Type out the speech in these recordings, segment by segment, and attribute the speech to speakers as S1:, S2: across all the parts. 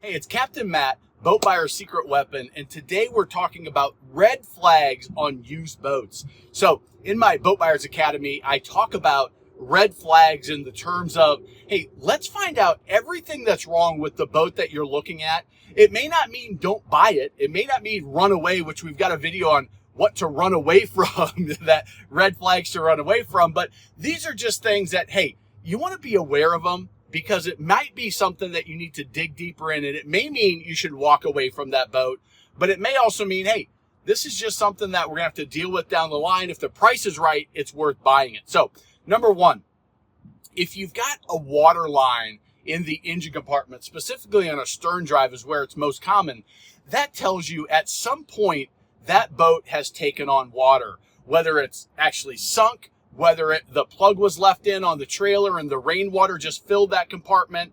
S1: Hey, it's Captain Matt, Boat Buyer's Secret Weapon, and today we're talking about red flags on used boats. So, in my Boat Buyers Academy, I talk about red flags in the terms of, hey, let's find out everything that's wrong with the boat that you're looking at. It may not mean don't buy it. It may not mean run away, which we've got a video on what to run away from, that red flags to run away from. But these are just things that, hey, you want to be aware of them, because it might be something that you need to dig deeper in, and it may mean you should walk away from that boat, but it may also mean, hey, this is just something that we're going to have to deal with down the line. If the price is right, it's worth buying it. So, number one, if you've got a water line in the engine compartment, specifically on a stern drive is where it's most common, that tells you at some point that boat has taken on water, whether it's actually sunk, whether the plug was left in on the trailer and the rainwater just filled that compartment,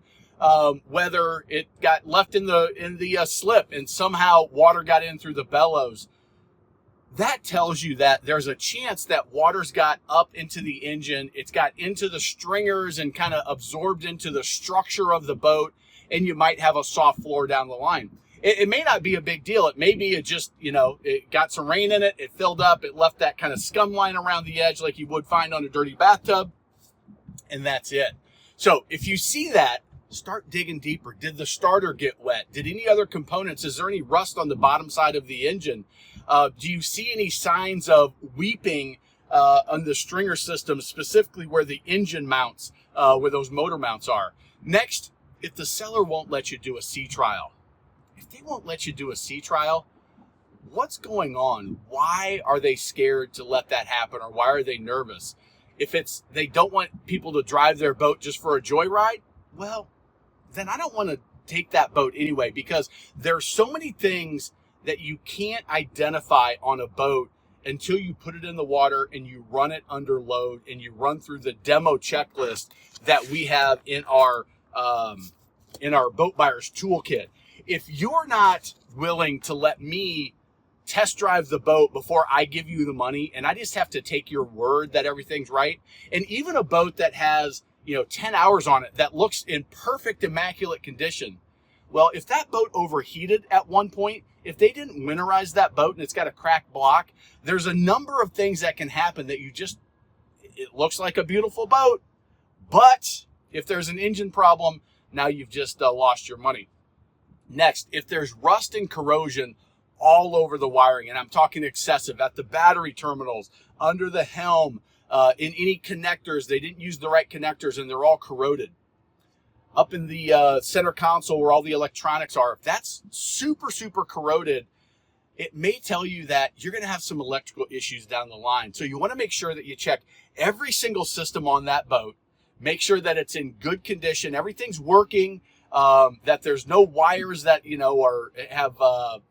S1: whether it got left in the slip and somehow water got in through the bellows. That tells you that there's a chance that water's got up into the engine, it's got into the stringers and kind of absorbed into the structure of the boat, and you might have a soft floor down the line. It may not be a big deal. It may be it got some rain in it, it filled up, it left that kind of scum line around the edge like you would find on a dirty bathtub, and that's it. So if you see that, start digging deeper. Did the starter get wet? Did any other components? Is there any rust on the bottom side of the engine? Do you see any signs of weeping on the stringer system, specifically where the engine mounts, where those motor mounts are? Next, if the seller won't let you do a sea trial, if they won't let you do a sea trial, what's going on? Why are they scared to let that happen, or why are they nervous? If it's they don't want people to drive their boat just for a joyride, well, then I don't want to take that boat anyway, because there's so many things that you can't identify on a boat until you put it in the water and you run it under load and you run through the demo checklist that we have in our Boat Buyers Toolkit. If you're not willing to let me test drive the boat before I give you the money, and I just have to take your word that everything's right, and even a boat that has 10 hours on it that looks in perfect, immaculate condition, well, if that boat overheated at one point, if they didn't winterize that boat and it's got a cracked block, there's a number of things that can happen that it looks like a beautiful boat, but if there's an engine problem, now you've just lost your money. Next, if there's rust and corrosion all over the wiring, and I'm talking excessive, at the battery terminals, under the helm, in any connectors, they didn't use the right connectors and they're all corroded. Up in the center console where all the electronics are, if that's super, super corroded, it may tell you that you're going to have some electrical issues down the line. So you want to make sure that you check every single system on that boat, make sure that it's in good condition, everything's working, that there's no wires that have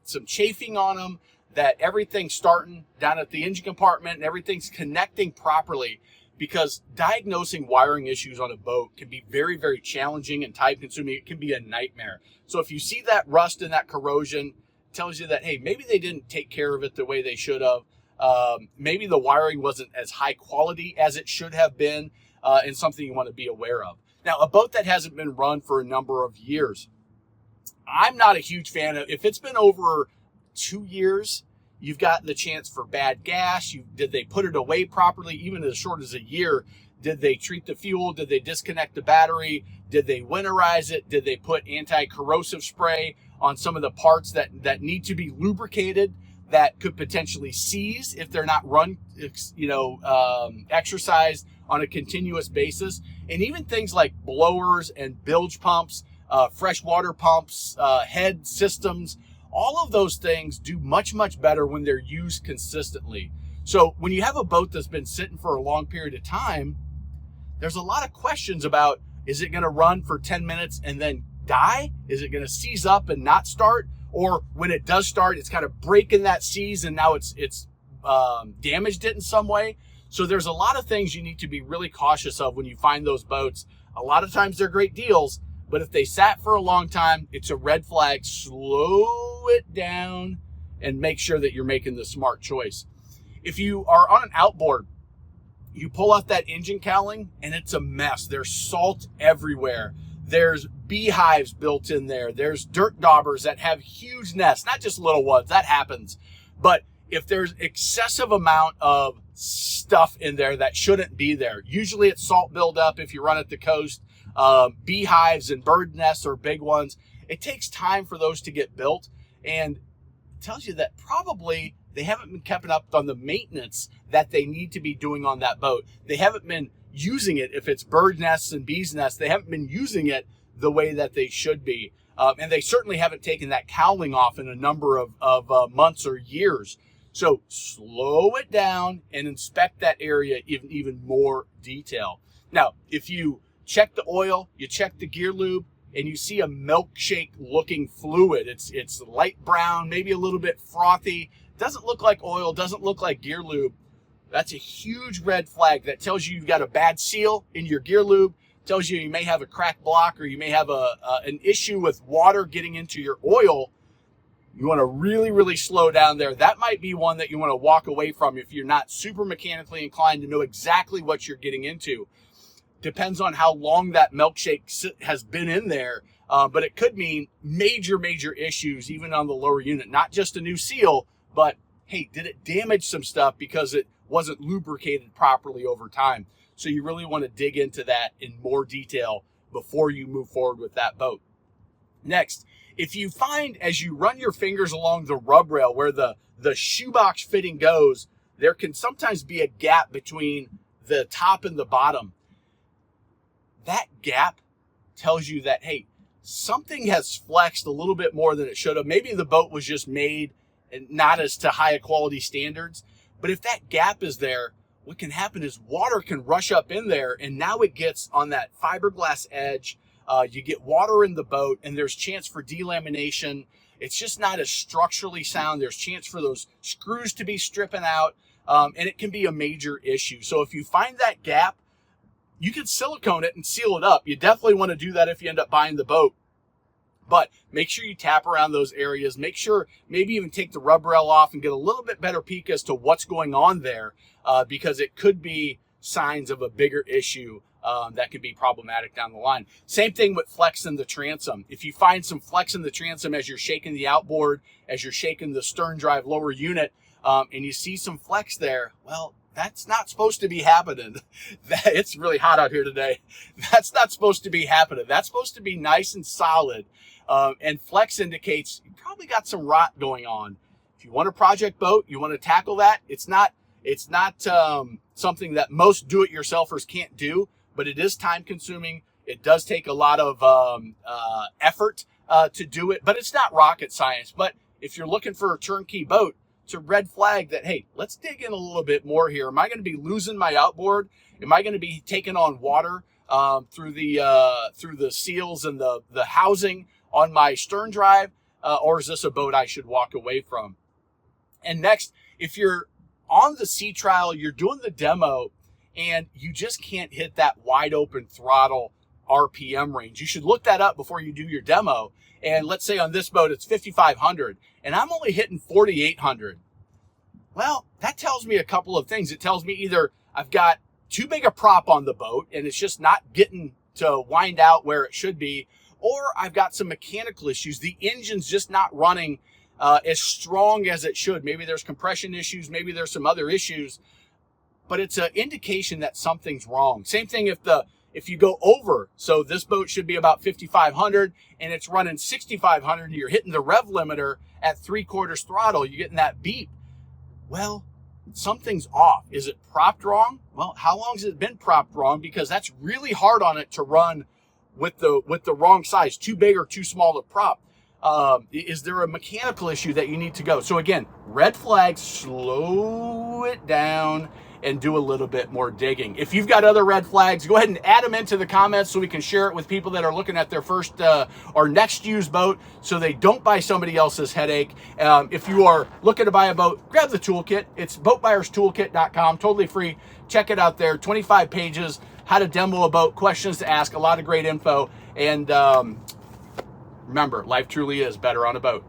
S1: some chafing on them, that everything's starting down at the engine compartment and everything's connecting properly, because diagnosing wiring issues on a boat can be very, very challenging and time consuming. It can be a nightmare. So if you see that rust and that corrosion, it tells you that, hey, maybe they didn't take care of it the way they should have. Maybe the wiring wasn't as high quality as it should have been, and something you want to be aware of. Now, a boat that hasn't been run for a number of years, I'm not a huge fan of. If it's been over 2 years, you've got the chance for bad gas. Did they put it away properly, even as short as a year? Did they treat the fuel? Did they disconnect the battery? Did they winterize it? Did they put anti-corrosive spray on some of the parts that need to be lubricated, that could potentially seize if they're not run, exercised on a continuous basis? And even things like blowers and bilge pumps, freshwater pumps, head systems, all of those things do much, much better when they're used consistently. So when you have a boat that's been sitting for a long period of time, there's a lot of questions about, is it going to run for 10 minutes and then die? Is it going to seize up and not start? Or when it does start, it's kind of breaking that seize and now it's damaged it in some way. So there's a lot of things you need to be really cautious of when you find those boats. A lot of times they're great deals, but if they sat for a long time, it's a red flag. Slow it down and make sure that you're making the smart choice. If you are on an outboard, you pull out that engine cowling and it's a mess. There's salt everywhere. There's beehives built in there. There's dirt daubers that have huge nests, not just little ones. That happens. But if there's excessive amount of stuff in there that shouldn't be there, usually it's salt buildup if you run at the coast. Beehives and bird nests are big ones. It takes time for those to get built, and it tells you that probably they haven't been keeping up on the maintenance that they need to be doing on that boat. They haven't been using it. If it's bird nests and bees nests, they haven't been using it the way that they should be. And they certainly haven't taken that cowling off in a number of months or years. So slow it down and inspect that area in even more detail. Now, if you check the oil, you check the gear lube, and you see a milkshake looking fluid, it's light brown, maybe a little bit frothy, doesn't look like oil, doesn't look like gear lube, that's a huge red flag. That tells you you've got a bad seal in your gear lube, tells you you may have a cracked block, or you may have an issue with water getting into your oil. You want to really, really slow down there. That might be one that you want to walk away from if you're not super mechanically inclined to know exactly what you're getting into. Depends on how long that milkshake has been in there, but it could mean major, major issues even on the lower unit. Not just a new seal, but hey, did it damage some stuff because it wasn't lubricated properly over time? So you really want to dig into that in more detail before you move forward with that boat. Next, if you find as you run your fingers along the rub rail where the shoebox fitting goes, there can sometimes be a gap between the top and the bottom. That gap tells you that, hey, something has flexed a little bit more than it should have. Maybe the boat was just made and not as to high quality standards. But if that gap is there, what can happen is water can rush up in there, and now it gets on that fiberglass edge. You get water in the boat, and there's chance for delamination. It's just not as structurally sound. There's chance for those screws to be stripping out, and it can be a major issue. So if you find that gap, you can silicone it and seal it up. You definitely want to do that if you end up buying the boat. But make sure you tap around those areas. Make sure maybe even take the rub rail off and get a little bit better peek as to what's going on there, because it could be signs of a bigger issue that could be problematic down the line. Same thing with flex in the transom. If you find some flex in the transom as you're shaking the outboard, as you're shaking the stern drive lower unit, and you see some flex there, well, that's not supposed to be happening. It's really hot out here today. That's not supposed to be happening. That's supposed to be nice and solid. And flex indicates you probably got some rot going on. If you want a project boat, you want to tackle that. It's not something that most do-it-yourselfers can't do, but it is time consuming. It does take a lot of effort to do it, but it's not rocket science. But if you're looking for a turnkey boat, it's a red flag that, hey, let's dig in a little bit more here. Am I going to be losing my outboard? Am I going to be taking on water through the seals and the housing on my stern drive? Or is this a boat I should walk away from? And next, if you're on the sea trial, you're doing the demo, and you just can't hit that wide open throttle RPM range, you should look that up before you do your demo. And let's say on this boat, it's 5,500, and I'm only hitting 4,800. Well, that tells me a couple of things. It tells me either I've got too big a prop on the boat, and it's just not getting to wind out where it should be, or I've got some mechanical issues. The engine's just not running as strong as it should. Maybe there's compression issues. Maybe there's some other issues, but it's an indication that something's wrong. Same thing if you go over. So this boat should be about 5,500 and it's running 6,500 and you're hitting the rev limiter at 3/4 throttle. You're getting that beep. Well, something's off. Is it propped wrong? Well, how long has it been propped wrong? Because that's really hard on it to run with the wrong size, too big or too small to prop. Is there a mechanical issue that you need to go? So again, red flag, slow it down and do a little bit more digging. If you've got other red flags, go ahead and add them into the comments so we can share it with people that are looking at their first or next used boat so they don't buy somebody else's headache. If you are looking to buy a boat, grab the toolkit. It's boatbuyerstoolkit.com, totally free. Check it out there, 25 pages, how to demo a boat, questions to ask, a lot of great info. And remember, life truly is better on a boat.